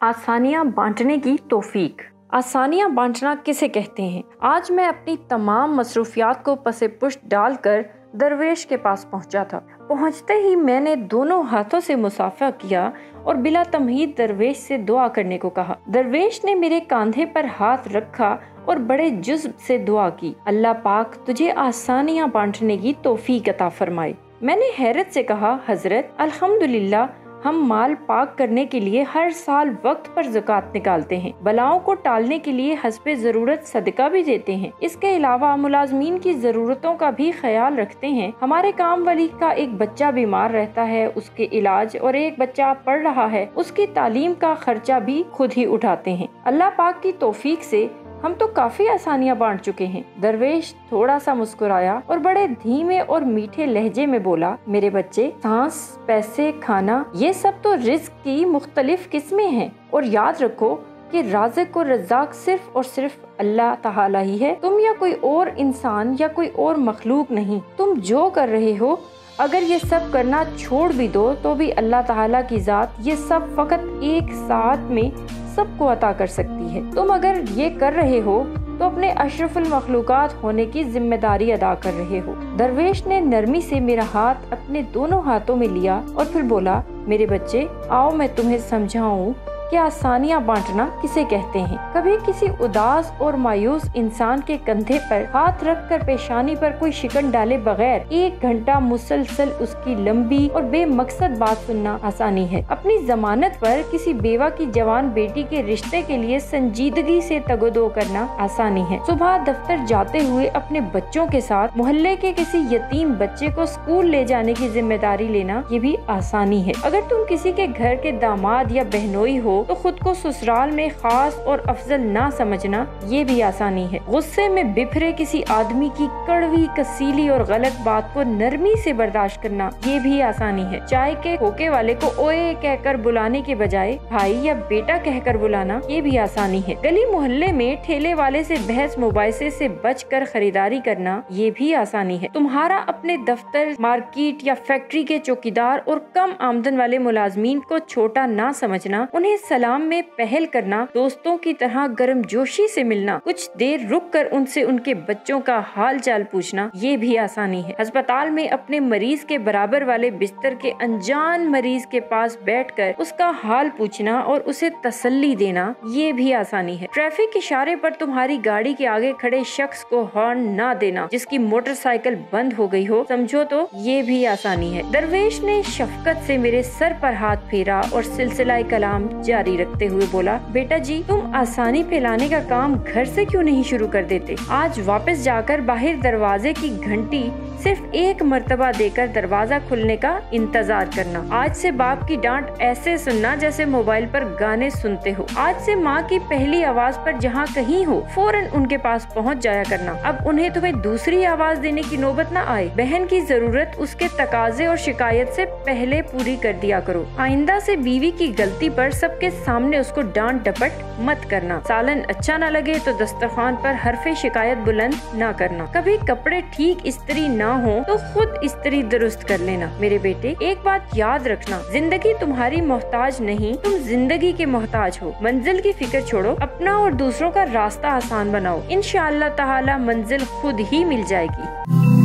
आसानियाँ बांटने की तौफीक। आसानियाँ बांटना किसे कहते हैं? आज मैं अपनी तमाम मसरूफियात को पसे पुष्ट डालकर दरवेश के पास पहुंचा था। पहुंचते ही मैंने दोनों हाथों से मुसाफा किया और बिला तमहीद दरवेश से दुआ करने को कहा। दरवेश ने मेरे कंधे पर हाथ रखा और बड़े जुज़्ब से दुआ की, अल्लाह पाक तुझे आसानियाँ बांटने की तौफीक अता फरमाए। मैंने हैरत से कहा, हजरत अल्हम्दुलिल्लाह, हम माल पाक करने के लिए हर साल वक्त पर ज़कात निकालते हैं, बलाओं को टालने के लिए हस्बे ज़रूरत सदका भी देते हैं, इसके अलावा मुलाजमीन की ज़रूरतों का भी ख्याल रखते हैं। हमारे काम वाली का एक बच्चा बीमार रहता है, उसके इलाज, और एक बच्चा पढ़ रहा है, उसकी तालीम का खर्चा भी खुद ही उठाते हैं। अल्लाह पाक की तौफीक से हम तो काफी आसानियाँ बांट चुके हैं। दरवेश थोड़ा सा मुस्कुराया और बड़े धीमे और मीठे लहजे में बोला, मेरे बच्चे, सांस, पैसे, खाना, ये सब तो रिस्क की मुख्तलिफ किस्में हैं, और याद रखो कि राज़िक और रज़्ज़ाक सिर्फ और सिर्फ अल्लाह ताला ही है। तुम या कोई और इंसान या कोई और मखलूक नहीं। तुम जो कर रहे हो, अगर ये सब करना छोड़ भी दो तो भी अल्लाह ताला की ज़ात ये सब फकत एक साथ में सबको अता कर सकती है। तुम अगर ये कर रहे हो तो अपने अशरफुल मखलूकात होने की जिम्मेदारी अदा कर रहे हो। दरवेश ने नरमी से मेरा हाथ अपने दोनों हाथों में लिया और फिर बोला, मेरे बच्चे, आओ मैं तुम्हें समझाऊं कि आसानियाँ बांटना किसे कहते हैं। कभी किसी उदास और मायूस इंसान के कंधे पर हाथ रखकर पेशानी पर कोई शिकन डाले बगैर 1 घंटा मुसलसल उसकी लंबी और बेमकसद बात सुनना आसानी है। अपनी जमानत पर किसी बेवा की जवान बेटी के रिश्ते के लिए संजीदगी से तगदो करना आसानी है। सुबह दफ्तर जाते हुए अपने बच्चों के साथ मोहल्ले के किसी यतीम बच्चे को स्कूल ले जाने की जिम्मेदारी लेना, ये भी आसानी है। अगर तुम किसी के घर के दामाद या बहनोई हो तो खुद को ससुराल में खास और अफजल ना समझना, ये भी आसानी है। गुस्से में बिफरे किसी आदमी की कड़वी, कसीली और गलत बात को नरमी से बर्दाश्त करना, ये भी आसानी है। चाय के खोके वाले को ओए कहकर बुलाने के बजाय भाई या बेटा कहकर बुलाना, ये भी आसानी है। गली मोहल्ले में ठेले वाले से बहस मुबाइसे से बचकर खरीदारी करना, ये भी आसानी है। तुम्हारा अपने दफ्तर, मार्केट या फैक्ट्री के चौकीदार और कम आमदन वाले मुलाजमीन को छोटा ना समझना, उन्हें सलाम में पहल करना, दोस्तों की तरह गर्मजोशी से मिलना, कुछ देर रुक कर उनसे उनके बच्चों का हाल चाल पूछना, ये भी आसानी है। अस्पताल में अपने मरीज के बराबर वाले बिस्तर के अनजान मरीज के पास बैठकर उसका हाल पूछना और उसे तसल्ली देना, ये भी आसानी है। ट्रैफिक इशारे पर तुम्हारी गाड़ी के आगे खड़े शख्स को हॉर्न ना देना, जिसकी मोटरसाइकिल बंद हो गई हो, समझो तो ये भी आसानी है। दरवेश ने शफकत से मेरे सर पर हाथ फेरा और सिलसिला कलाम जारी रखते हुए बोला, बेटा जी, तुम आसानी फैलाने का काम घर से क्यों नहीं शुरू कर देते? आज वापस जाकर बाहर दरवाजे की घंटी सिर्फ 1 मर्तबा देकर दरवाजा खुलने का इंतजार करना। आज से बाप की डांट ऐसे सुनना जैसे मोबाइल पर गाने सुनते हो। आज से माँ की पहली आवाज पर जहाँ कहीं हो फौरन उनके पास पहुँच जाया करना। अब उन्हें तुम्हें दूसरी आवाज देने की नौबत न आए। बहन की जरूरत उसके तकाजे और शिकायत से पहले पूरी कर दिया करो। आइंदा से बीवी की गलती पर सबके सामने उसको डांट डपट मत करना। सालन अच्छा न लगे तो दस्तरखान पर हरफे शिकायत बुलंद न करना। कभी कपड़े ठीक इस्त्री ना हो तो खुद इस्त्री दुरुस्त कर लेना। मेरे बेटे, एक बात याद रखना, जिंदगी तुम्हारी मोहताज नहीं, तुम जिंदगी के मोहताज हो। मंजिल की फिक्र छोड़ो, अपना और दूसरों का रास्ता आसान बनाओ। इंशाअल्लाह ताला मंजिल खुद ही मिल जाएगी।